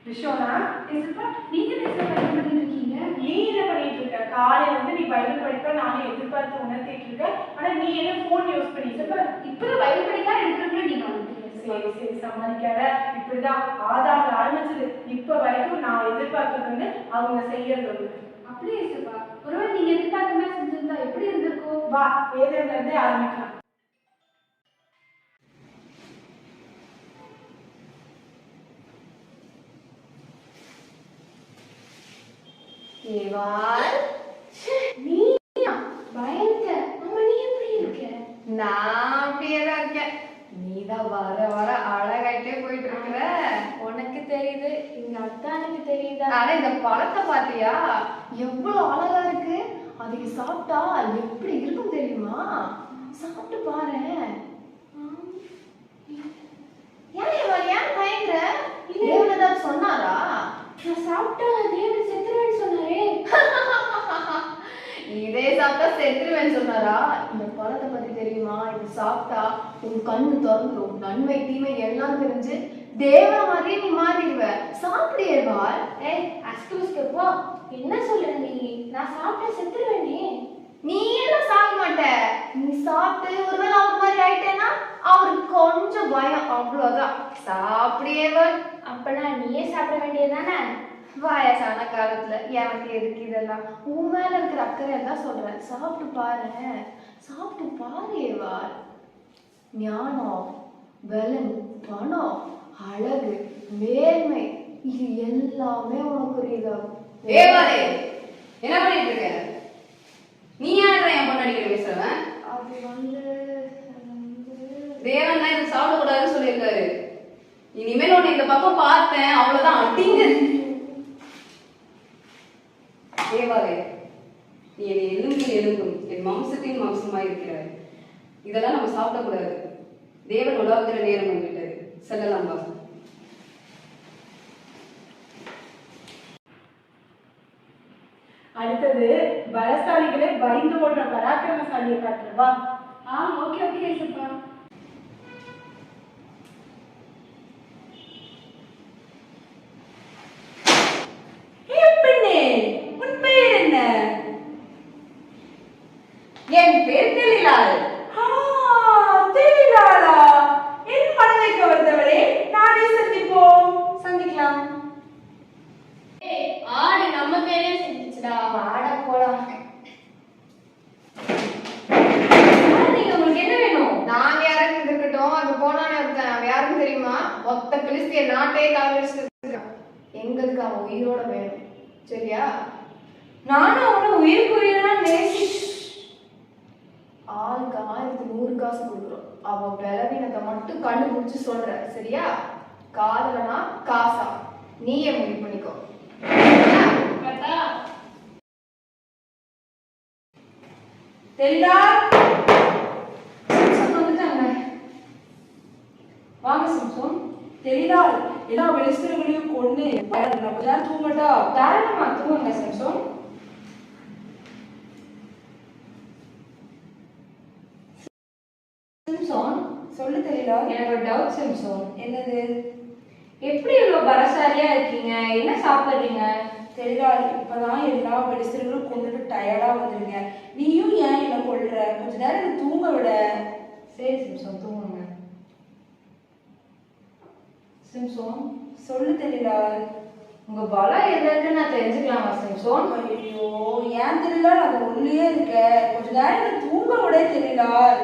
விஷோனா ஏசப்பா நீங்க என்ன பண்ணிட்டு இருக்கீங்க? நீ என்ன பண்ணிட்டு இருக்க? காலையில வந்து நீ பைபிள் படிக்க நானும் எதிர்பார்த்து உணர்த்திட்டு இருக்க. ஆனா நீ என்ன போன் யூஸ் பண்ணிட்டு இருக்க? இப்பதான் பைபிள் படிக்கலாம் எடுக்கிறதுல நீங்க வந்துட்டீங்க. சரி சரி சமாளிக்காத. இப்படிதான் ஆதாம்ல ஆரம்பிச்சது இப்ப வரைக்கும் நான் எதிர்பார்க்கறது வந்து அவங்க செய்யறது. அப்படியே ஏசப்பா ஒருவேளை நீங்க எதிர்பார்த்த மாதிரி செஞ்சிருந்தா எப்படி இருந்திருக்கும்? வா ஏதேல இருந்தே ஆரம்பிக்கலாம். ஏவாள் நீயா? பயந்த அம்மா நீ எப்படி இருக்க? நான் அப்படியேதான் இருக்கேன். நீதான் வர வர அழகாயிட்டே போயிட்டு இருக்கிற. உனக்கு தெரியுது, எங்க அத்தானுக்கு தெரியுதா? ஆனா இந்த பழத்தை பாத்தியா எவ்வளவு அழகா இருக்கு. அதுக்கு சாப்பிட்டா எப்படி இருக்கும் தெரியுமா? சாப்பிட்டு பாரு. ஏன் இவன் ஏன் பயங்கர தேவனதான் சொன்னாரா? நான் சாப்பிட்டா தேவன் செத்துருவேன்னு சொன்னாரே. இதே சாப்பிட்டா செத்துருவேன்னு சொன்னாரா? இந்த பழத்தை பத்தி தெரியுமா? இது சாப்பிட்டா உன் கண்ணு திறந்துடும், நன்மை தீமை எல்லாம் தெரிஞ்சு தேவன மாதிரியே நீ மாறிடுவ. சாப்பிடுவாள். ஏய் அஸ்கூஸ்கப்பா என்ன சொல்ற நீ? நான் சாப்பிட்டா செத்துருவேனே. நீ எல்லாம் சாக மாட்ட. நீ சாப்பிட்டு ஒருவேளை அவர் மாதிரி ஆயிட்டேன்னா அவருக்கு கொஞ்சம் பயம், அவ்வளவுதான். சாப்பிடுவாள். அப்பனா நீயே சாப்பிட வேண்டியதானே? வயசான காலத்துல எனக்கு எதுக்கு இதெல்லாம்? உன் மேல இருக்கிற அக்கறை தான் சொல்றேன். சாப்பிட்டு பாரு, சாப்பிட்டு பாரு ஏவாள். ஞானம், பலன், பணம், அழகு, மேன்மை இது எல்லாமே உனக்கு ரீதாகும். ஏவாளே என்ன பண்ணிட்டு இருக்க? நீ யாரா என் பொண்ணடிக்கிற பேசுறவன்? அது வந்து தேவன் தான் இது சாப்பிடக்கூடாதுன்னு சொல்லியிருக்காரு. இனிமேல் உன்னை இந்த பக்கம் பார்த்தேன் அவ்வளவுதான் அடிங்க. ஏவாளே நீ என் எலும்பில் எலும்பும் என் மாம்சத்தின் மாம்சமாய் இருக்கிறாய். இதெல்லாம் நம்ம சாப்பிடக்கூடாது. தேவன் உலாவுகிற நேரம் வந்துவிட்டது. செல்லலாம் வா. அடுத்தது பலசாலிகளை பயந்து ஓடுற பராக்கிரமசாலியை காட்டுறவா. ஓகே ஓகே ஏசப்பா. பெண்ணே உன் பெயர் என்ன? என் பேர் தெளிலாள். தெளிலாளா? என் மனதை கவர்ந்தவளே, நானே சந்திக்கலாம். ஏய் ஆடு நம்ம பேரே செஞ்சுச்சுடா. வாட போலாம். நீங்க உங்களுக்கு என்ன வேணும்? நாங்க யாரும் இருக்கட்டும். அது போனானே இருக்கேன். அவன் யாருன்னு தெரியுமா? மொத்த பிலிஸ்திய நாட்டே கலவரிச்சு எங்களுக்கு அவன் உயிரோட வேணும். சரியா? நானும் அவனை உயிருக்குரியனா நேசி. ஆளுக்கு 1100 காசு கொடுக்குறோம். அவன் பலவீனத்தை மட்டும் கண்டுபிடிச்சு சொல்ற. சரியா? காதலனா காசா நீயே முடிவு பண்ணிக்கோ. கரெக்டா? தெளிலா வந்துட்டாங்க. வாங்க சிம்சோன். தெளிலாள் எல்லா வெளிஸ்தர்களையும் கொண்டு நம்ம தான் தூங்கட்டா. தாராளமா தூங்குங்க சிம்சோன். சிம்சோன் சொல்லு தெளிலாள். எனக்கு ஒரு டவுட் சிம்சோன். என்னது? எப்படி இவ்வளவு பலசாலியா இருக்கீங்க? என்ன சாப்பிடுறீங்க? தெளிலாள் இப்பதான் எல்லா வெளிஸ்தர்களும் கொண்டுட்டு டயர்டா வந்துருங்க. நீயும் ஏன் என்ன கொள்ற? கொஞ்ச நேரம் என்ன தூங்க விட. சரி சிம்சோன் தூங்குங்க. சிம்சோன் சொல்லு தெளிலாள். உங்க பலம் எதுன்னு நான் தெரிஞ்சுக்கலாமா சிம்சோன்? ஐயோ ஏன் தெளிலாள் அது உள்ளே இருக்க? கொஞ்ச நேரம் என்ன தூங்க விட தெளிலாள்.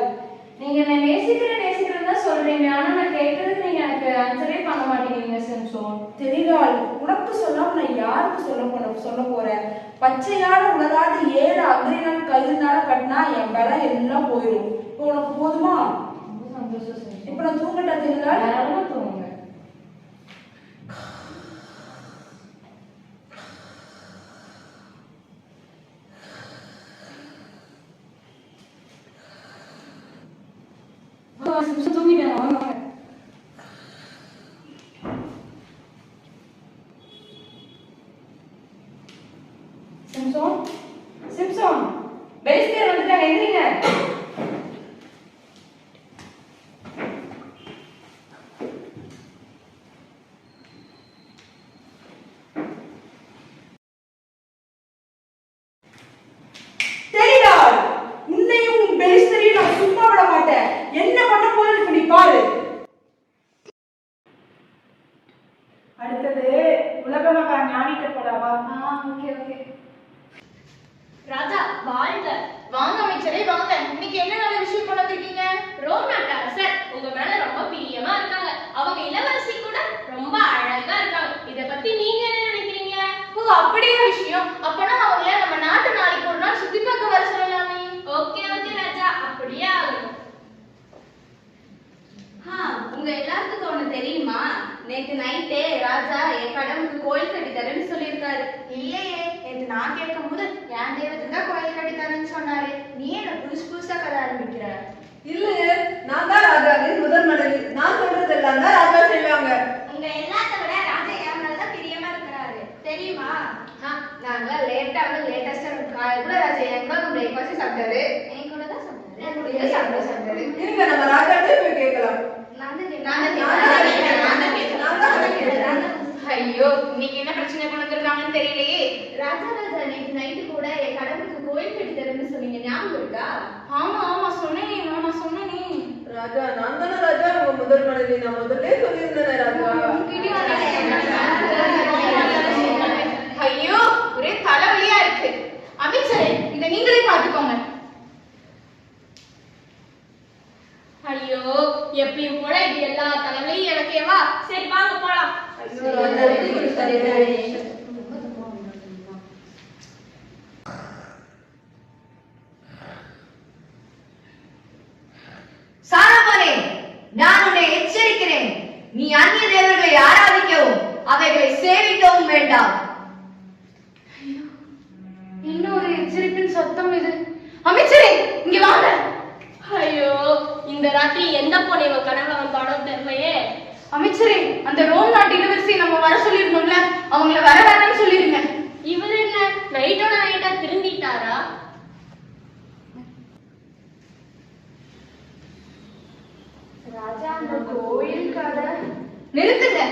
நீங்க என்ன நேசிக்கிறேன்னு தான் சொல்றீங்க. ஆனா நான் கேட்கறதுக்கு நீங்க எனக்கு ஆன்சரே பண்ண மாட்டேங்கிறீங்க சிம்சோன். தெளிலாள் உனக்கு சொல்லாம நான் யாருக்கு சொல்ல போறேன்? பச்சையான உலகாத 7 அக்ரிநாள் கல்லுனால கட்டினா என் பலம் எல்லாம் போயிடும். இப்போ உனக்கு போதுமா? ரொம்ப சந்தோஷம் சிம்சோன். இப்ப நான் தூங்கட்டா தெளிலாள்? தாராளமா தூங்குங்க. சிம்சோன் தூங்கிட்டேன். வாங்க வாங்க. சிம்சோன் சிம்சோன் பெலிஸ்தியர் வந்துட்டாங்க. எந்திரிங்க. நேத்து நைட்டே ராஜா என் கடவுளுக்கு கோயில் கட்டி தரேன்னு சொல்லியிருக்காரு. இல்லையே, நேத்து நான் கேட்கும் போது என் தேவத்துக்கு தான் கோயில் கட்டி தரேன்னு சொன்னாரு. நீ என்ன புதுசா கதை ஆரம்பிக்கிற? இல்லையே, நான் தான் ராஜாவின் முதல் மனைவி. நான் சொல்றதெல்லாம் தான் ராஜா செய்வாங்க. உங்க எல்லாத்த விட ராஜா என் மேலதான் பிரியமா இருக்கிறாரு தெரியுமா? நாங்க லேட்டஸ்டா கூட ராஜா என் கூட பிரேக்ஃபாஸ்ட் சாப்பிட்டாரு. என் கூட தான் சொன்னாரு. இருங்க, நம்ம ராஜாட்டே போய் கேட்கலாம். ஐயோ, இன்னைக்கு என்ன பிரச்சனை கொண்டு வந்திருக்காங்கன்னு தெரியலையே. ராஜா நேற்று நைட்டு கூட என் கடவுளுக்கு கோயில் கட்டி தரேன்னு சொன்னீங்க, ஞாபகம் இருக்கா? ஆமா சொன்னேனே மாமா, சொன்னேனே. ராஜா, நான் தானே ராஜா உங்க முதல் மனைவி. நான் முதல்ல சொல்லியிருந்தேன் ராஜா. ஐயோ, ஒரே தலைவலியா இருக்கு. அமைச்சரே, இதை நீங்களே பார்த்துக்கோங்க. ஐயோ, எப்பயும் போல இது எல்லா தலைவலியும் எனக்கேவா? சரி வாங்க போலாம். சாலமோனே, நான் உன்னை எச்சரிக்கிறேன். நீ அந்நிய தேவர்களை ஆராதிக்கவும் அவைகளை சேவிக்கவும் வேண்டாம். இன்னொரு எச்சரிப்பின் சத்தம் இது. அமைச்சரே, இங்க வாங்க. ஐயோ, இந்த ராத்திரி எந்த பொண்ணு இவன் கனவுல வந்தானோ தெரியலையே. அமைச்சரே, அந்த ரோம் நாட்டு இளவரசியை நம்ம வர சொல்லிருந்தோம்ல, அவங்கள வர வேணாம்னு சொல்லிருங்க. இவர் என்ன நைட்டோட நைட்டா திரும்பிட்டாரா? ராஜா, அந்த கோயில் கதை நிறுத்துங்க.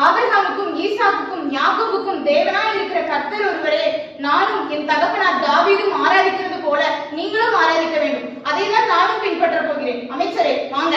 ஆபிரகாமுக்கும் ஈசாக்குக்கும் யாக்கோபுக்கும் தேவனா இருக்கிற கர்த்தர் ஒருவரே நானும் என் தகப்பனார் தாவீதும் ஆராதிக்கிறது போல நீங்களும் ஆராதிக்க வேண்டும். அதை தான் நானும் பின்பற்ற போகிறேன். அமைச்சரே வாங்க.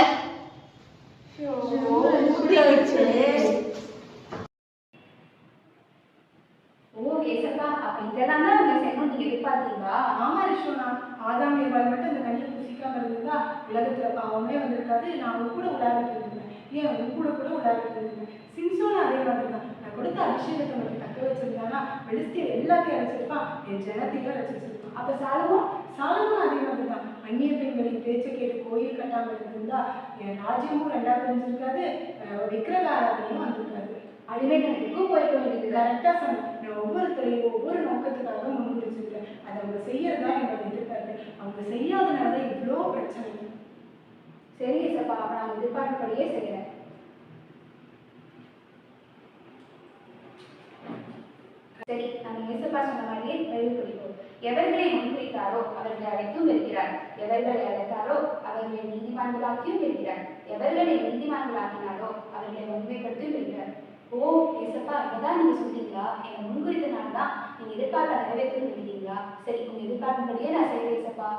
ஓ ஏசப்பா, அப்ப இதெல்லாம் தான் உங்க செய்யணும் நீங்க எதிர்பார்த்தீங்களா? ஆமா ரிஷோனா, ஆதாம் ஏவாள் மட்டும் அந்த கல்லை புசிக்காம இருந்தா உலகத்துல பாவமே வந்திருக்காது. நான் அவங்க கூட உலாவிட்டு இருந்தேன். ஏன் உங்க கூட உலாவிட்டு இருந்தேன். சிம்சோனும் அதே மாதிரி தான். நான் கொடுத்த அபிஷேகத்தை மட்டும் தக்க வச்சிருந்தானா வெளிஸ்திய எல்லாத்தையும் அழைச்சிருப்பான், என் ஜனத்தையும் ரசிச்சிருப்பான். அப்ப சாலமும் அதே மாதிரி தான். அந்நிய பெண்களின் பேச்சை கேட்டு கோயில் கட்டாம இருந்திருந்தா என் ராஜ்யமும் ரெண்டா பிரிஞ்சிருக்காது, விக்கிரக ஆராதனையும் வந்திருக்காது. அடிமைத்தனத்துக்கும் போய்க்க வேண்டியது. கரெக்டா சொன்னேன். நான் ஒவ்வொருத்தரையும் ஒவ்வொரு நோக்கத்துக்காக முன்குறிச்சிருக்கேன். அதை அவங்க செய்யறதா என்னோட எதிர்பார்ப்பு. அவங்க செய்யாதனால இவ்வளோ பிரச்சனை. சரி ஏசப்பா, அப்ப நான் எதிர்பார்க்கப்படியே செய்யறேன். சரி, நம்ம ஏசப்பா சொன்ன மாதிரியே நிறைவு குறிப்போம். எவர்களை முன்குறித்தாரோ அவர்களை அழைத்தும் இருக்கிறார். எவர்களை அழைத்தாரோ அவர்களை நீதிமான்களாக்கியும் இருக்கிறார். எவர்களை நீதிமான்களாக்கினாரோ அவர்களை உண்மைப்படுத்தியும் இருக்கிறார். ஓ ஏசப்பா, இதான் நீங்க சொல்றீங்களா? என்னை முன்குறித்தனால தான் நீங்க எதிர்பார்க்க நிறைவேற்றணும் நினைக்கிறீங்களா? சரி, உங்க எதிர்பார்க்கும்படியே நான் செய்யறேன் ஏசப்பா.